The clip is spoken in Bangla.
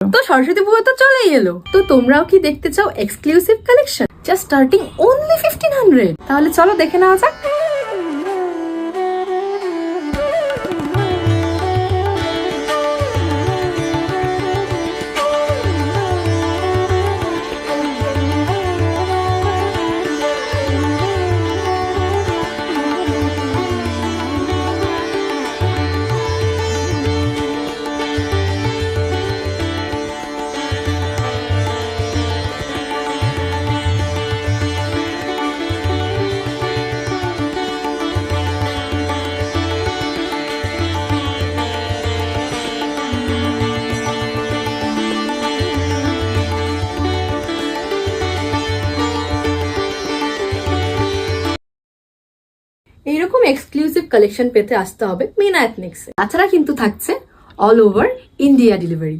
তো সরস্বতী পুজো তো চলেই এলো, তো তোমরাও কি দেখতে চাও exclusive collection just starting only 1500? তাহলে চলো দেখে নেওয়া যাক। এইরকম এক্সক্লুসিভ কালেকশন পেতে আসতে হবে মিনা এথনিক্সে। তাছাড়া কিন্তু থাকছে অল ওভার ইন্ডিয়া ডেলিভারি।